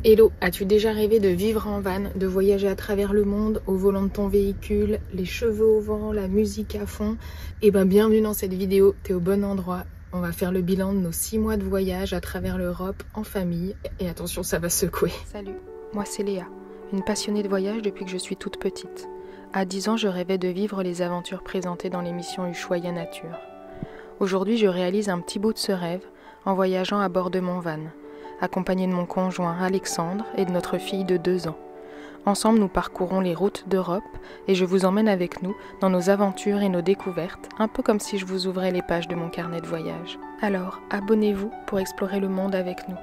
Hello, as-tu déjà rêvé de vivre en van, de voyager à travers le monde au volant de ton véhicule, les cheveux au vent, la musique à fond? Eh ben bienvenue dans cette vidéo, t'es au bon endroit. On va faire le bilan de nos 6 mois de voyage à travers l'Europe en famille. Et attention, ça va secouer. Salut, moi c'est Léa, une passionnée de voyage depuis que je suis toute petite. À 10 ans, je rêvais de vivre les aventures présentées dans l'émission Ushuaïa Nature. Aujourd'hui, je réalise un petit bout de ce rêve en voyageant à bord de mon van, accompagné de mon conjoint Alexandre et de notre fille de 2 ans. Ensemble, nous parcourons les routes d'Europe et je vous emmène avec nous dans nos aventures et nos découvertes, un peu comme si je vous ouvrais les pages de mon carnet de voyage. Alors, abonnez-vous pour explorer le monde avec nous.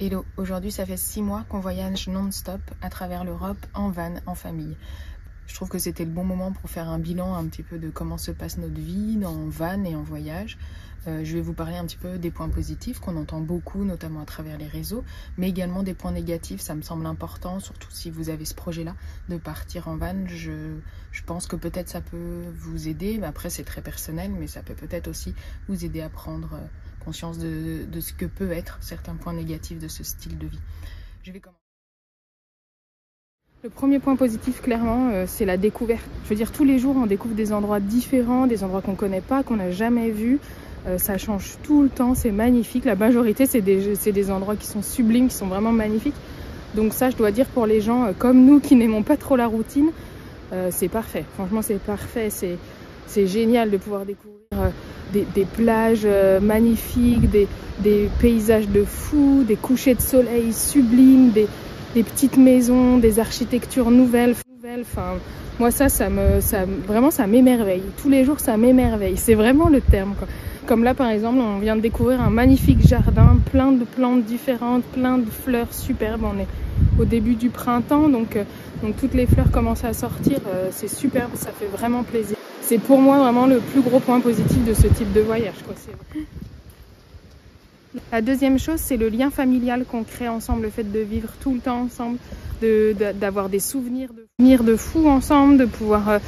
Hello, aujourd'hui ça fait 6 mois qu'on voyage non-stop à travers l'Europe en van, en famille. Je trouve que c'était le bon moment pour faire un bilan un petit peu de comment se passe notre vie en van et en voyage. Je vais vous parler un petit peu des points positifs qu'on entend beaucoup, notamment à travers les réseaux, mais également des points négatifs. Ça me semble important, surtout si vous avez ce projet-là de partir en van. Je pense que peut-être ça peut vous aider. Après, c'est très personnel, mais ça peut peut-être aussi vous aider à prendre conscience de ce que peut être certains points négatifs de ce style de vie. Je vais commencer. Le premier point positif, clairement, c'est la découverte. Je veux dire, tous les jours, on découvre des endroits différents, des endroits qu'on ne connaît pas, qu'on n'a jamais vus. Ça change tout le temps, c'est magnifique. La majorité, c'est des endroits qui sont sublimes, qui sont vraiment magnifiques. Donc ça, je dois dire, pour les gens comme nous, qui n'aimons pas trop la routine, c'est parfait. Franchement, c'est parfait. C'est génial de pouvoir découvrir des plages magnifiques, des paysages de fou, des couchers de soleil sublimes, des petites maisons, des architectures nouvelles. Enfin, moi vraiment ça m'émerveille. Tous les jours ça m'émerveille. C'est vraiment le terme, quoi. Comme là par exemple, on vient de découvrir un magnifique jardin, plein de plantes différentes, plein de fleurs superbes. On est au début du printemps, donc toutes les fleurs commencent à sortir. C'est superbe, ça fait vraiment plaisir. C'est pour moi vraiment le plus gros point positif de ce type de voyage, quoi. La deuxième chose, c'est le lien familial qu'on crée ensemble, le fait de vivre tout le temps ensemble, d'avoir des souvenirs de fou ensemble, de pouvoir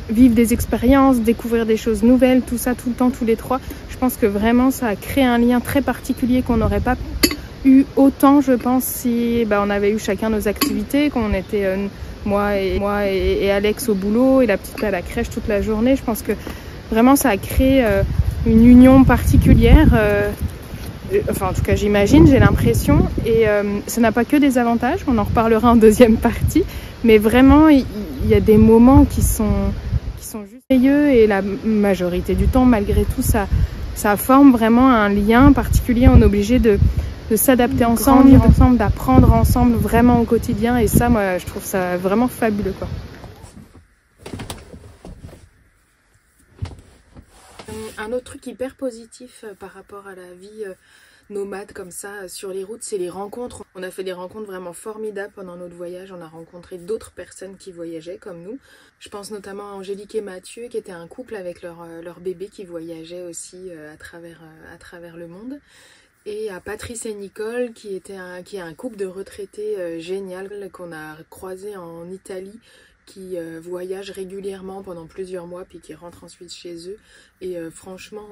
vivre des expériences, découvrir des choses nouvelles, tout ça tout le temps, tous les trois. Je pense que vraiment ça a créé un lien très particulier qu'on n'aurait pas eu autant, je pense, si on avait eu chacun nos activités, qu'on était moi et Alex au boulot et la petite à la crèche toute la journée. Je pense que vraiment ça a créé une union particulière, enfin en tout cas j'imagine, j'ai l'impression, et ça n'a pas que des avantages, on en reparlera en deuxième partie, mais vraiment il y a des moments qui sont juste merveilleux, et la majorité du temps malgré tout ça forme vraiment un lien particulier. On est obligé de s'adapter ensemble, d'apprendre ensemble vraiment au quotidien, et ça moi je trouve ça vraiment fabuleux, quoi. Un autre truc hyper positif par rapport à la vie nomade comme ça sur les routes, c'est les rencontres. On a fait des rencontres vraiment formidables pendant notre voyage. On a rencontré d'autres personnes qui voyageaient comme nous. Je pense notamment à Angélique et Mathieu, qui étaient un couple avec leur bébé qui voyageait aussi à travers le monde. Et à Patrice et Nicole, qui est un couple de retraités génial qu'on a croisé en Italie, qui voyagent régulièrement pendant plusieurs mois puis qui rentrent ensuite chez eux. Et franchement,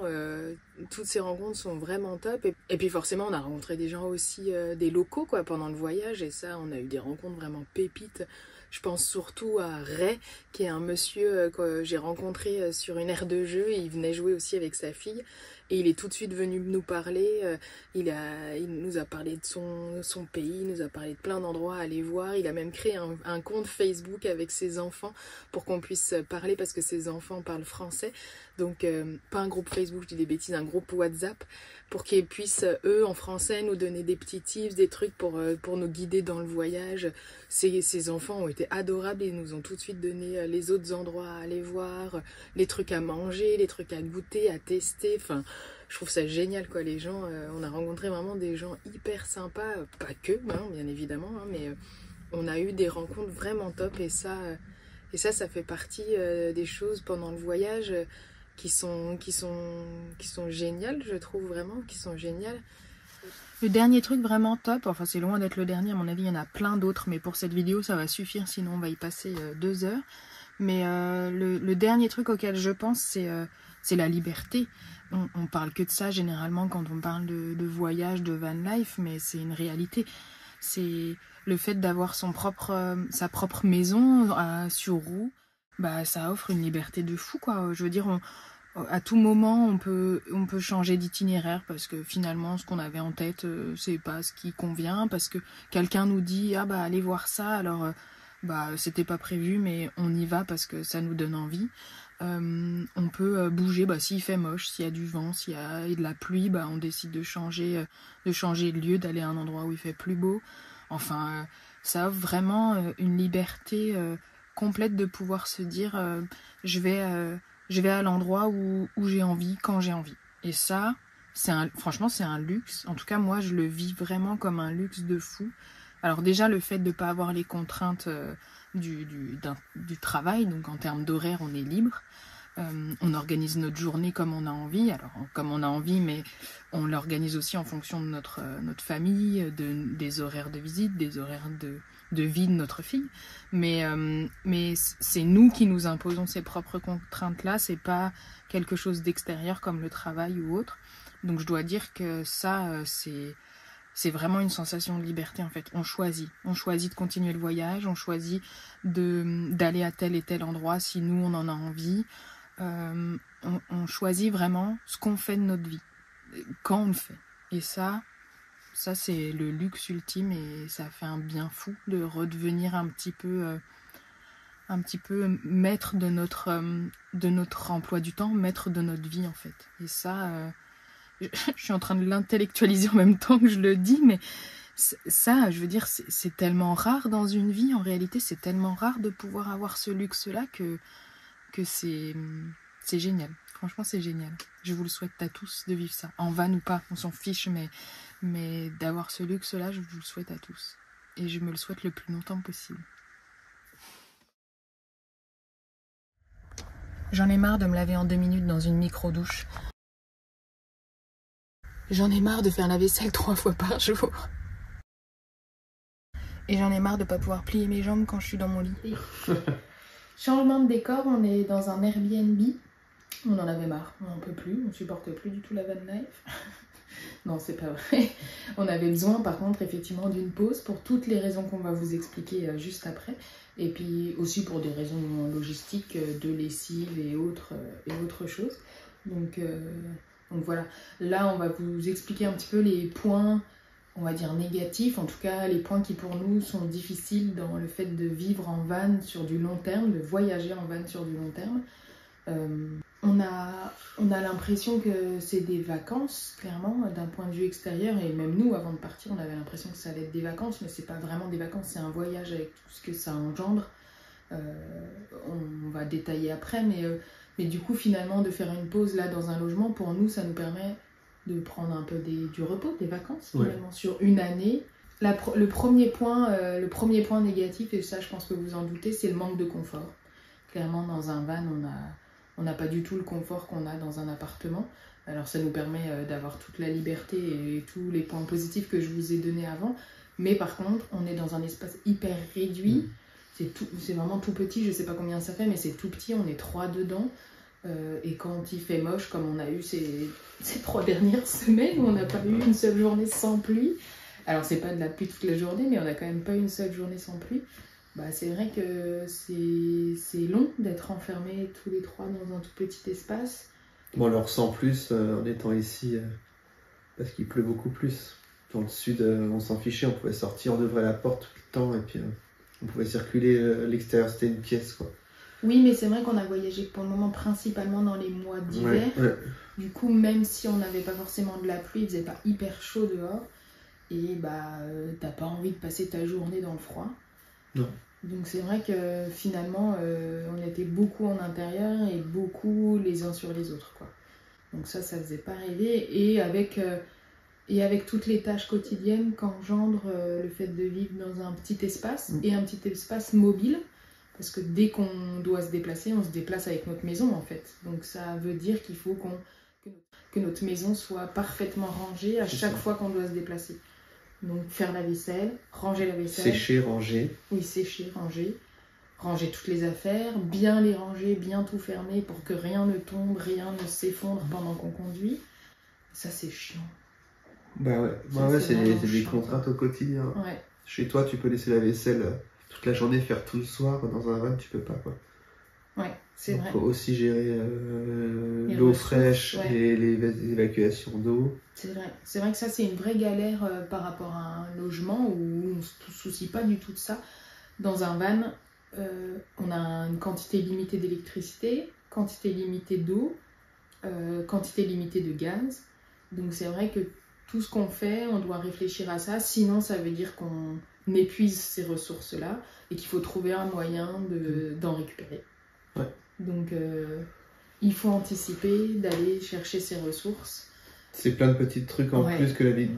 toutes ces rencontres sont vraiment top. Et puis forcément, on a rencontré des gens aussi, des locaux, quoi, pendant le voyage. Et ça, on a eu des rencontres vraiment pépites. Je pense surtout à Ray, qui est un monsieur que j'ai rencontré sur une aire de jeu. Il venait jouer aussi avec sa fille. Et il est tout de suite venu nous parler, il nous a parlé de son pays, il nous a parlé de plein d'endroits à aller voir. Il a même créé un compte Facebook avec ses enfants pour qu'on puisse parler, parce que ses enfants parlent français. Donc pas un groupe Facebook, je dis des bêtises, un groupe WhatsApp, pour qu'ils puissent, eux, en français, nous donner des petits tips, des trucs pour nous guider dans le voyage. Ces enfants ont été adorables et nous ont tout de suite donné les autres endroits à aller voir, les trucs à manger, les trucs à goûter, à tester. Enfin, je trouve ça génial, quoi. Les gens, on a rencontré vraiment des gens hyper sympas, pas que, bien évidemment, mais on a eu des rencontres vraiment top, et ça fait partie des choses pendant le voyage qui sont géniales, je trouve vraiment, qui sont géniales. Le dernier truc vraiment top, enfin c'est loin d'être le dernier, à mon avis il y en a plein d'autres, mais pour cette vidéo ça va suffire, sinon on va y passer 2 heures. Mais le dernier truc auquel je pense, c'est la liberté. On parle que de ça généralement quand on parle de voyage, de van life, mais c'est une réalité. c'est le fait d'avoir sa propre maison sur roue, bah ça offre une liberté de fou, quoi. Je veux dire, à tout moment on peut changer d'itinéraire parce que finalement ce qu'on avait en tête c'est pas ce qui convient, parce que quelqu'un nous dit ah bah allez voir ça, alors bah c'était pas prévu mais on y va parce que ça nous donne envie. On peut bouger, bah s'il fait moche, s'il y a du vent, s'il y a de la pluie, bah on décide de changer de lieu, d'aller à un endroit où il fait plus beau. Enfin ça offre vraiment une liberté complète de pouvoir se dire je vais à l'endroit où j'ai envie, quand j'ai envie. Et ça, franchement, c'est un luxe. En tout cas, moi, je le vis vraiment comme un luxe de fou. Alors déjà, le fait de ne pas avoir les contraintes du travail, donc en termes d'horaire, on est libre. On organise notre journée comme on a envie. Alors, comme on a envie, mais on l'organise aussi en fonction de notre famille, des horaires de visite, des horaires de vie de notre fille. Mais c'est nous qui nous imposons ces propres contraintes-là. C'est pas quelque chose d'extérieur comme le travail ou autre. Donc, je dois dire que ça, c'est vraiment une sensation de liberté, en fait. On choisit de continuer le voyage, on choisit d'aller à tel et tel endroit si nous, on en a envie. On choisit vraiment ce qu'on fait de notre vie, quand on le fait. Et ça c'est le luxe ultime, et ça fait un bien fou de redevenir un petit peu maître de notre emploi du temps, maître de notre vie, en fait. Et ça, je suis en train de l'intellectualiser en même temps que je le dis, mais ça, je veux dire, c'est tellement rare dans une vie. En réalité, c'est tellement rare de pouvoir avoir ce luxe-là que c'est génial. Franchement, c'est génial. Je vous le souhaite à tous de vivre ça. En van ou pas, on s'en fiche, mais d'avoir ce luxe-là, je vous le souhaite à tous. Et je me le souhaite le plus longtemps possible. J'en ai marre de me laver en 2 minutes dans une micro-douche. J'en ai marre de faire la vaisselle 3 fois par jour. Et j'en ai marre de pas pouvoir plier mes jambes quand je suis dans mon lit. Changement de décor, on est dans un Airbnb. On en avait marre, on n'en peut plus, on supporte plus du tout la van life. Non, c'est pas vrai. On avait besoin, par contre, effectivement, d'une pause pour toutes les raisons qu'on va vous expliquer juste après. Et puis aussi pour des raisons logistiques, de lessive et autres choses. Donc voilà. Là, on va vous expliquer un petit peu les points, on va dire négatifs, en tout cas les points qui pour nous sont difficiles dans le fait de vivre en van sur du long terme, de voyager en van sur du long terme. On a l'impression que c'est des vacances, clairement, d'un point de vue extérieur, et même nous, avant de partir, on avait l'impression que ça allait être des vacances, mais c'est pas vraiment des vacances, c'est un voyage avec tout ce que ça engendre. On va détailler après, mais du coup, finalement, de faire une pause là dans un logement, pour nous, ça nous permet de prendre un peu du repos, des vacances, finalement, sur une année. Le premier point négatif, et ça, je pense que vous en doutez, c'est le manque de confort. Clairement, dans un van, on n'a pas du tout le confort qu'on a dans un appartement. Alors ça nous permet d'avoir toute la liberté et tous les points positifs que je vous ai donnés avant. Mais par contre, on est dans un espace hyper réduit. C'est vraiment tout petit, je ne sais pas combien ça fait, mais c'est tout petit, on est 3 dedans. Et quand il fait moche, comme on a eu ces 3 dernières semaines, où on n'a pas eu une seule journée sans pluie. Alors c'est pas de la pluie toute la journée, mais on n'a quand même pas une seule journée sans pluie. Bah, c'est vrai que c'est long d'être enfermés tous les 3 dans un tout petit espace. Bon, on le ressent plus en étant ici, parce qu'il pleut beaucoup plus. Dans le sud, on s'en fichait, on pouvait sortir, on ouvrait la porte tout le temps, et puis on pouvait circuler à l'extérieur, c'était une pièce, quoi. Oui, mais c'est vrai qu'on a voyagé pour le moment principalement dans les mois d'hiver. Ouais. Du coup, même si on n'avait pas forcément de la pluie, il faisait pas hyper chaud dehors. Et bah, t'as pas envie de passer ta journée dans le froid. Non. Donc c'est vrai que finalement, on était beaucoup en intérieur et beaucoup les uns sur les autres, quoi. Donc ça faisait pas rêver. Et avec toutes les tâches quotidiennes qu'engendre le fait de vivre dans un petit espace, et un petit espace mobile, parce que dès qu'on doit se déplacer, on se déplace avec notre maison, en fait. Donc ça veut dire qu'il faut que notre maison soit parfaitement rangée à chaque fois qu'on doit se déplacer. Donc faire la vaisselle, ranger la vaisselle. Sécher, ranger. Oui, sécher, ranger. Ranger toutes les affaires, bien les ranger, bien tout fermer pour que rien ne tombe, rien ne s'effondre pendant qu'on conduit. Ça, c'est chiant. Bah ouais, c'est des contraintes au quotidien. Ouais. Chez toi, tu peux laisser la vaisselle toute la journée, faire tout le soir. Dans un van, tu peux pas, quoi. Ouais, c'est vrai. Il faut aussi gérer Les l'eau ressources, fraîche ouais. et les évacuations d'eau. C'est vrai. C'est vrai que ça, c'est une vraie galère par rapport à un logement où on ne se soucie pas du tout de ça. Dans un van, on a une quantité limitée d'électricité, quantité limitée d'eau, quantité limitée de gaz. Donc c'est vrai que tout ce qu'on fait, on doit réfléchir à ça. Sinon, ça veut dire qu'on épuise ces ressources-là et qu'il faut trouver un moyen d'en récupérer. Ouais. Donc il faut anticiper d'aller chercher ces ressources. C'est plein de petits trucs en Ouais. plus que la vie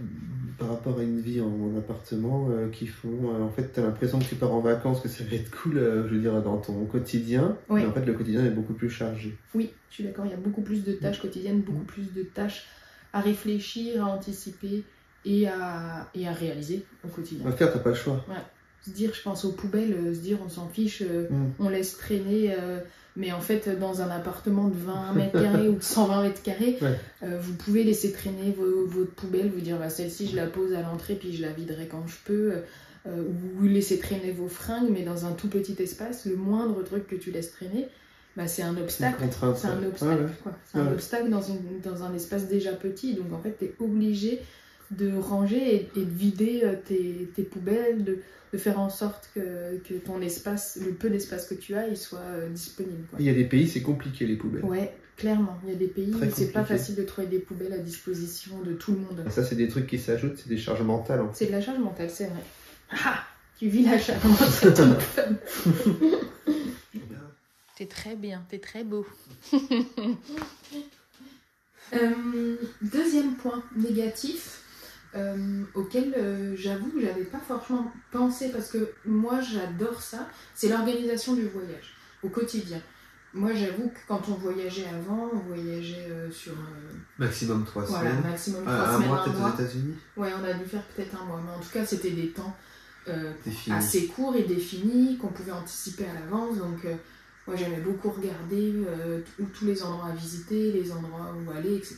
par rapport à une vie en appartement qui font. En fait, tu as l'impression que tu pars en vacances, que ça va être cool, je veux dire, dans ton quotidien. Ouais. Mais en fait, le quotidien est beaucoup plus chargé. Oui, je suis d'accord, il y a beaucoup plus de tâches quotidiennes, beaucoup plus de tâches à réfléchir, à anticiper et à réaliser au quotidien. À faire, t'as pas le choix. Se dire, je pense aux poubelles, se dire on s'en fiche, on laisse traîner, mais en fait dans un appartement de 20 mètres carrés ou de 120 mètres carrés, vous pouvez laisser traîner votre poubelle, vous dire bah, celle-ci je la pose à l'entrée puis je la viderai quand je peux, ou vous laissez traîner vos fringues, mais dans un tout petit espace, le moindre truc que tu laisses traîner, bah, c'est un obstacle. C'est un obstacle, quoi. C'est un obstacle dans un espace déjà petit, donc en fait tu es obligé de ranger et de vider tes poubelles, de faire en sorte que ton espace, le peu d'espace que tu as, il soit disponible. Quoi. Il y a des pays, c'est compliqué les poubelles. Ouais, clairement. Il y a des pays Très où c'est pas compliqué. facile de trouver des poubelles à disposition de tout le monde. Ça, c'est des trucs qui s'ajoutent, c'est des charges mentales. En fait. C'est de la charge mentale, c'est vrai. Ah, tu vis la charge mentale de notre femme. T'es très bien, t'es très beau. Deuxième point négatif. Auquel j'avoue que j'avais pas forcément pensé parce que moi j'adore ça, c'est l'organisation du voyage au quotidien. Moi j'avoue que quand on voyageait avant, on voyageait sur maximum 3 semaines. Voilà, maximum 3 un semaines, mois un peut-être mois. aux États-Unis. Ouais, on a dû faire peut-être un mois, mais en tout cas c'était des temps assez courts et définis qu'on pouvait anticiper à l'avance. Donc moi j'aimais beaucoup regarder tous les endroits à visiter, les endroits où aller, etc.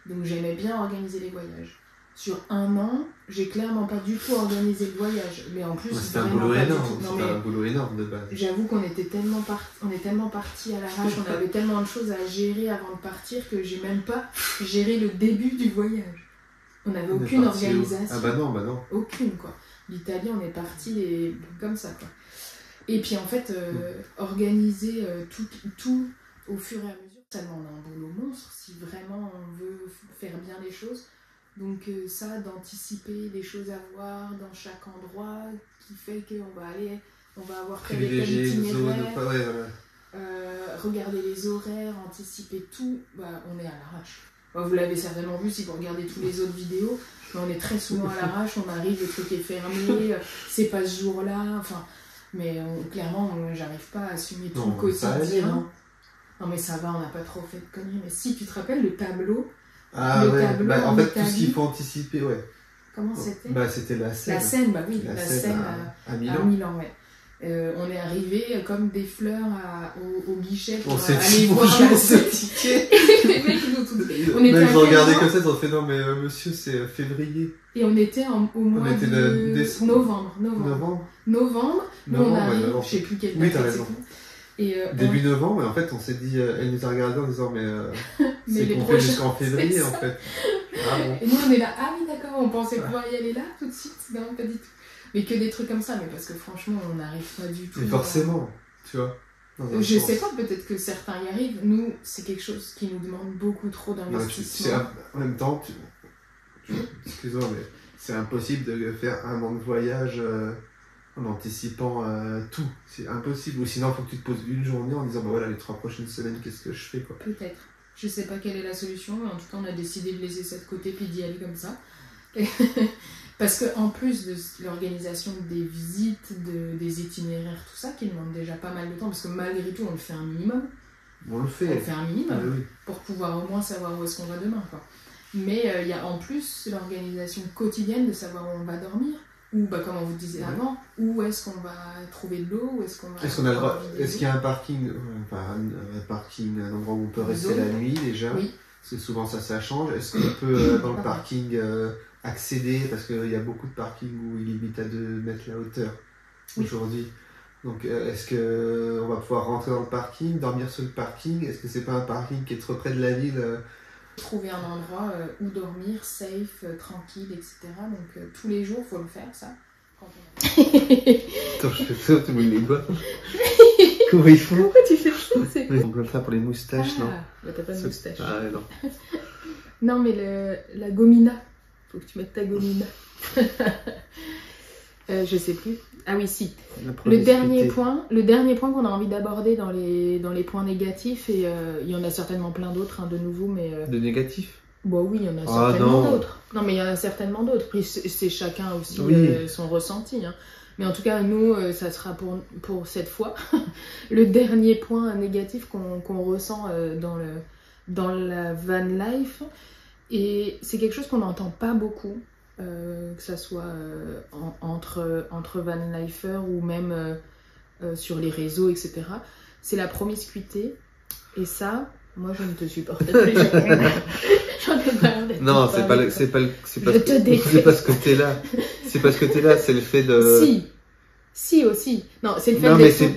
Donc j'aimais bien organiser les voyages. Sur un an, j'ai clairement pas du tout organisé le voyage. Mais en plus, c'était un boulot énorme. C'était un boulot énorme de base. J'avoue qu'on était tellement partis à l'arrache, on avait tellement de choses à gérer avant de partir que j'ai même pas géré le début du voyage. On n'avait aucune organisation. Ah bah non. Aucune, quoi. L'Italie, on est parti comme ça, quoi. Et puis en fait, organiser tout au fur et à mesure, ça demande un boulot monstre si vraiment on veut faire bien les choses. Donc ça, d'anticiper les choses à voir dans chaque endroit, qui fait qu'on va avoir tel et tel itinéraire, regarder les horaires, anticiper tout, bah, on est à l'arrache. Bah, vous l'avez certainement vu si vous regardez tous les autres vidéos, mais on est très souvent à l'arrache, on arrive, le truc est fermé, c'est pas ce jour-là, enfin... Mais clairement, j'arrive pas à assumer tout le quotidien. Non mais ça va, on n'a pas trop fait de conneries. Mais si tu te rappelles le tableau... tableau en fait, Italie, tout ce qu'il faut anticiper, ouais. Comment c'était ? C'était la Seine. La Seine, bah oui, la Seine à Milan. À Milan, ouais. On est arrivé comme des fleurs au guichet pour aller voir la Seine. Les mecs nous tout ils ont regardé comme ça, ils ont fait non mais monsieur c'est février. Et on était au mois de décembre. Novembre. Nous on arrive, je sais plus quelle date. Oui, t'as raison. Et début novembre, et en fait on s'est dit, elle nous a regardé en disant mais c'est complet jusqu'en février en fait. Ah bon. Et nous on est là, ah oui d'accord, on pensait pouvoir y aller là tout de suite, non pas du tout. Mais que des trucs comme ça, mais parce que franchement on n'arrive pas du tout. Mais forcément, tu vois. Je sais pas, peut-être que certains y arrivent. Nous, c'est quelque chose qui nous demande beaucoup trop d'investissement. En même temps, excuse-moi, mais c'est impossible de faire un an de voyage en anticipant tout. C'est impossible. Ou sinon, il faut que tu te poses une journée en disant bah voilà, les 3 prochaines semaines, qu'est-ce que je fais quoi. Peut-être. Je sais pas quelle est la solution, mais en tout cas, on a décidé de laisser ça de côté puis d'y aller comme ça. Parce qu'en plus de l'organisation des visites, des itinéraires, tout ça, qui demande déjà pas mal de temps, parce que malgré tout, on le fait un minimum. On le fait un minimum pour pouvoir au moins savoir où est-ce qu'on va demain, quoi. Mais il y a en plus l'organisation quotidienne de savoir où on va dormir, ou bah, comme on vous disait avant, où est-ce qu'on va trouver de l'eau, où est-ce qu'on va... Est-ce qu'il y a un parking, un endroit où on peut rester la nuit déjà? Oui. Parce que souvent ça change. Est-ce qu'on peut dans le parking accéder, parce qu'il y a beaucoup de parkings où ils limitent à 2 mètres la hauteur aujourd'hui. Donc est-ce qu'on va pouvoir rentrer dans le parking, dormir sur le parking? Est-ce que c'est pas un parking qui est trop près de la ville? Trouver un endroit où dormir, safe, tranquille, etc. Donc tous les jours, il faut le faire, ça. Attends, je fais ça, tu me les doigts. Comment ils font? Pourquoi tu fais ça? Ils font comme ça pour les moustaches, non? Bah t'as pas de moustache. Ah non. Non, mais la gomina. Faut que tu mettes ta gomina. Je sais plus. Ah oui, si. Le dernier point qu'on a envie d'aborder dans les points négatifs, et il y en a certainement plein d'autres, de nouveau, mais... De négatifs? Bon, oui, il y en a certainement d'autres. Non, mais il y en a certainement d'autres. Puis c'est chacun aussi son ressenti. Hein. Mais en tout cas, nous, ça sera pour cette fois le dernier point négatif qu'on ressent dans la van life. Et c'est quelque chose qu'on n'entend pas beaucoup. Que ça soit entre van lifers ou même sur les réseaux, etc. C'est la promiscuité. Et ça, moi, je ne te supporte plus. J'en ai marre d'être non, c'est pas ce côté-là. C'est pas ce côté-là, c'est le fait de... Si aussi. Non, c'est le fait d'être...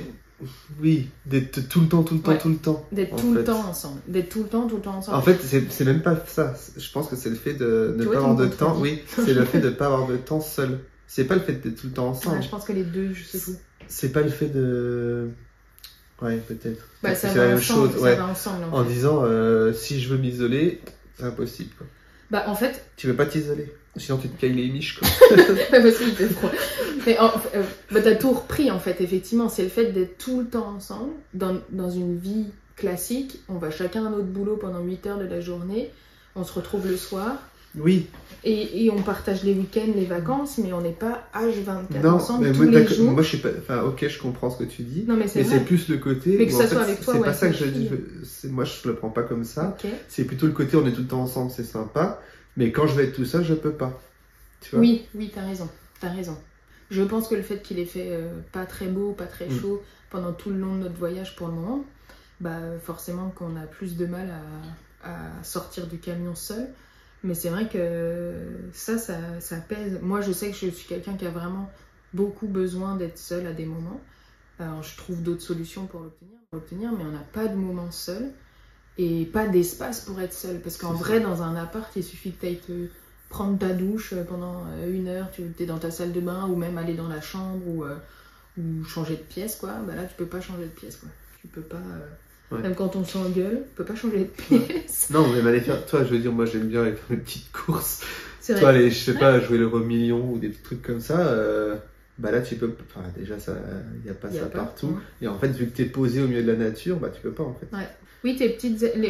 Oui, d'être tout le temps. D'être tout le temps ensemble. D'être tout le temps ensemble. En fait, c'est même pas ça. Je pense que c'est le fait de ne pas avoir de temps. Oui, c'est le fait de ne pas avoir de temps seul. C'est pas le fait d'être tout le temps ensemble. Ouais, je pense que les deux, je sais pas. C'est pas le fait de... Ouais, peut-être. Bah, ça c'est va la même ensemble, chose. ça va ensemble. En disant, si je veux m'isoler, c'est impossible. Quoi. Bah, en fait... Tu veux pas t'isoler. Sinon, tu te cailles les miches, quoi. Pas possible, c'est froid. Mais t'as tout repris, en fait, effectivement. C'est le fait d'être tout le temps ensemble, dans une vie classique. On va chacun à notre boulot pendant 8 heures de la journée. On se retrouve le soir. Oui. Et on partage les week-ends, les vacances, mais on n'est pas H24 non, ensemble mais tous les jours. Moi, je sais pas... Enfin, ok, je comprends ce que tu dis. Non, mais c'est plus le côté... Mais que ça soit avec toi, c'est pas ça que je dis. Moi, je le prends pas comme ça. Okay. C'est plutôt le côté, on est tout le temps ensemble, c'est sympa. Mais quand je vais être tout seul, je peux pas. Tu vois? Oui, t'as raison. Je pense que le fait qu'il ait fait pas très beau, pas très chaud pendant tout le long de notre voyage pour le moment, bah forcément qu'on a plus de mal à sortir du camion seul. Mais c'est vrai que ça pèse. Moi, je sais que je suis quelqu'un qui a vraiment beaucoup besoin d'être seul à des moments. Alors, je trouve d'autres solutions pour l'obtenir, mais on n'a pas de moment seul et pas d'espace pour être seul. Parce qu'en vrai, dans un appart, il suffit que tu ailles te prendre ta douche pendant 1 heure, tu es dans ta salle de bain, ou même aller dans la chambre, ou changer de pièce, quoi. Bah là, tu peux pas changer de pièce, quoi. Tu peux pas... Même quand on s'engueule, on peut pas changer de pièce. Non, mais aller faire... Toi, je veux dire, moi, j'aime bien aller faire une petite course. C'est toi, aller, je sais pas, jouer l'euro million ou des trucs comme ça... Bah là, tu peux... Enfin, déjà, il n'y a pas ça partout. Et en fait, vu que tu es posé au milieu de la nature, bah tu peux pas, en fait. Ouais. Oui,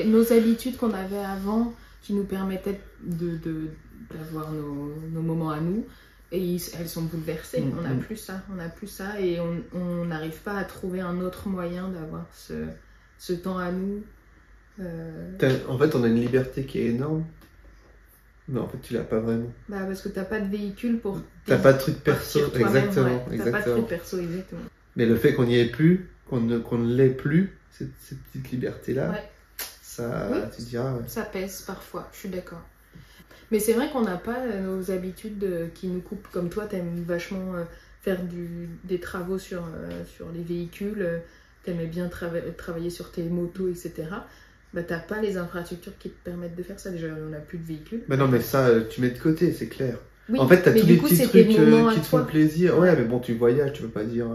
nos habitudes qu'on avait avant, qui nous permettaient d'avoir nos moments à nous, et elles sont bouleversées. On n'a plus ça, et on n'arrive pas à trouver un autre moyen d'avoir ce temps à nous. En fait, on a une liberté qui est énorme, mais en fait, tu l'as pas vraiment. Bah, parce que t'as pas de véhicule pour... T'as pas de truc perso, exactement. T'as pas de truc perso, exactement. Mais le fait qu'on n'y ait plus, qu'on ne l'ait plus, cette petite liberté-là, ça, tu diras... Ouais. Ça pèse parfois, je suis d'accord. Mais c'est vrai qu'on n'a pas nos habitudes qui nous coupent. Comme toi, t'aimes vachement faire des travaux sur les véhicules, t'aimais bien travailler sur tes motos, etc. Bah, t'as pas les infrastructures qui te permettent de faire ça. Déjà, on n'a plus de véhicules. Bah non, mais ça, tu mets de côté, c'est clair. Oui, en fait, t'as tous les petits trucs qui te font toi. plaisir. Ouais, mais bon, tu voyages, tu veux pas dire...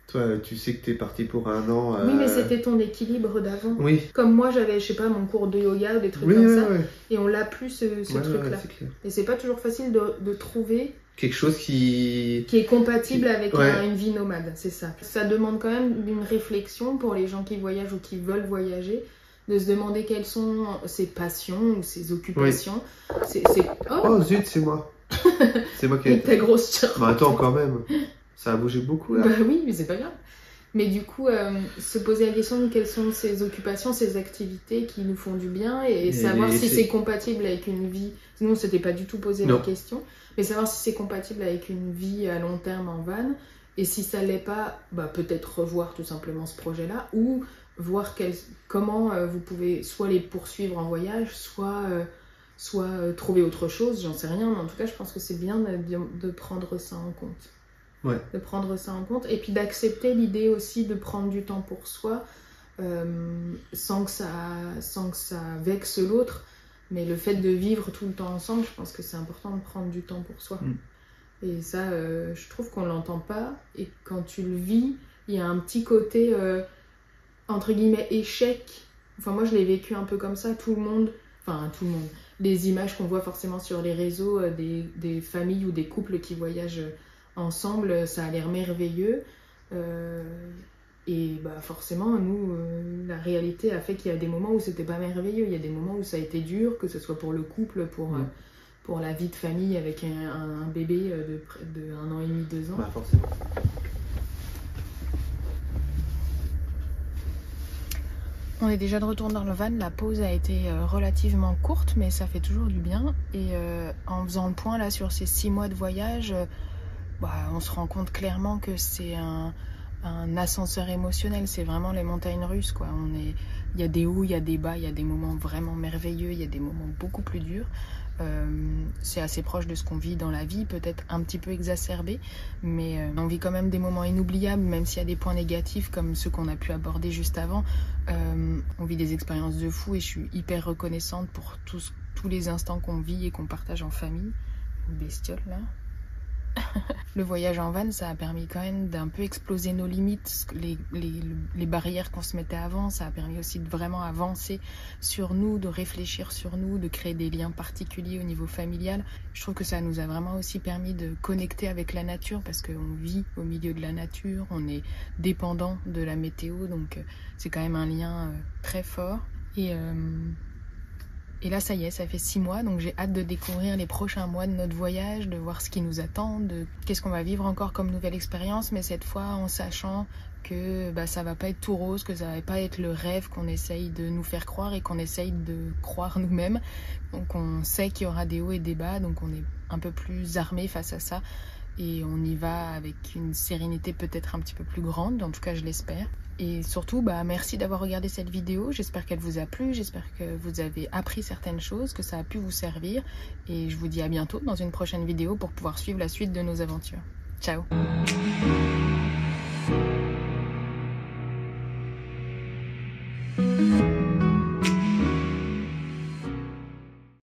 Toi, tu sais que t'es parti pour 1 an. Oui, mais c'était ton équilibre d'avant. Oui. Comme moi, j'avais, je sais pas, mon cours de yoga ou des trucs comme ça. Et on l'a plus, ce truc-là. Et c'est pas toujours facile de trouver... quelque chose qui est compatible avec une vie nomade, c'est ça. Ça demande quand même une réflexion pour les gens qui voyagent ou qui veulent voyager, de se demander quelles sont ses passions ou ses occupations. Oh zut, c'est moi. C'est moi qui ai... Avec ta grosse charpente. Bah attends, quand même. Ça a bougé beaucoup, là. Bah oui, mais c'est pas grave. Mais du coup, se poser la question de quelles sont ses occupations, ses activités qui nous font du bien, et savoir si c'est compatible avec une vie... Nous, on s'était pas du tout posé la question, mais savoir si c'est compatible avec une vie à long terme en van, et si ça l'est pas, bah, peut-être revoir tout simplement ce projet-là, ou voir comment vous pouvez soit les poursuivre en voyage, soit soit trouver autre chose, j'en sais rien, mais en tout cas je pense que c'est bien de prendre ça en compte. Ouais. De prendre ça en compte et puis d'accepter l'idée aussi de prendre du temps pour soi sans que ça vexe l'autre, mais le fait de vivre tout le temps ensemble, je pense que c'est important de prendre du temps pour soi. Et ça, je trouve qu'on l'entend pas, et quand tu le vis, il y a un petit côté entre guillemets échec. Enfin moi je l'ai vécu un peu comme ça, tout le monde, les images qu'on voit forcément sur les réseaux des familles ou des couples qui voyagent ensemble, ça a l'air merveilleux. Et bah forcément, nous, la réalité a fait qu'il y a des moments où c'était pas merveilleux. Il y a des moments où ça a été dur, que ce soit pour le couple, pour la vie de famille avec un bébé de 1 an et demi, 2 ans. Bah, forcément. On est déjà de retour dans le van, la pause a été relativement courte, mais ça fait toujours du bien. Et en faisant le point là sur ces 6 mois de voyage, on se rend compte clairement que c'est un ascenseur émotionnel, c'est vraiment les montagnes russes, quoi. Il y a des hauts, il y a des bas, il y a des moments vraiment merveilleux, il y a des moments beaucoup plus durs. C'est assez proche de ce qu'on vit dans la vie, peut-être un petit peu exacerbé, mais on vit quand même des moments inoubliables, même s'il y a des points négatifs comme ceux qu'on a pu aborder juste avant. On vit des expériences de fou et je suis hyper reconnaissante pour tous les instants qu'on vit et qu'on partage en famille. Une bestiole là. Le voyage en van, ça a permis quand même d'un peu exploser nos limites, les barrières qu'on se mettait avant. Ça a permis aussi de vraiment avancer sur nous, de réfléchir sur nous, de créer des liens particuliers au niveau familial. Je trouve que ça nous a vraiment aussi permis de connecter avec la nature, parce qu'on vit au milieu de la nature, on est dépendant de la météo, donc c'est quand même un lien très fort. Et là, ça y est, ça fait 6 mois, donc j'ai hâte de découvrir les prochains mois de notre voyage, de voir ce qui nous attend, de qu'est-ce qu'on va vivre encore comme nouvelle expérience, mais cette fois en sachant que ça va pas être tout rose, que ça va pas être le rêve qu'on essaye de nous faire croire et qu'on essaye de croire nous-mêmes. Donc on sait qu'il y aura des hauts et des bas, donc on est un peu plus armé face à ça. Et on y va avec une sérénité peut-être un petit peu plus grande, en tout cas je l'espère. Et surtout, merci d'avoir regardé cette vidéo, j'espère qu'elle vous a plu, j'espère que vous avez appris certaines choses, que ça a pu vous servir. Et je vous dis à bientôt dans une prochaine vidéo pour pouvoir suivre la suite de nos aventures. Ciao!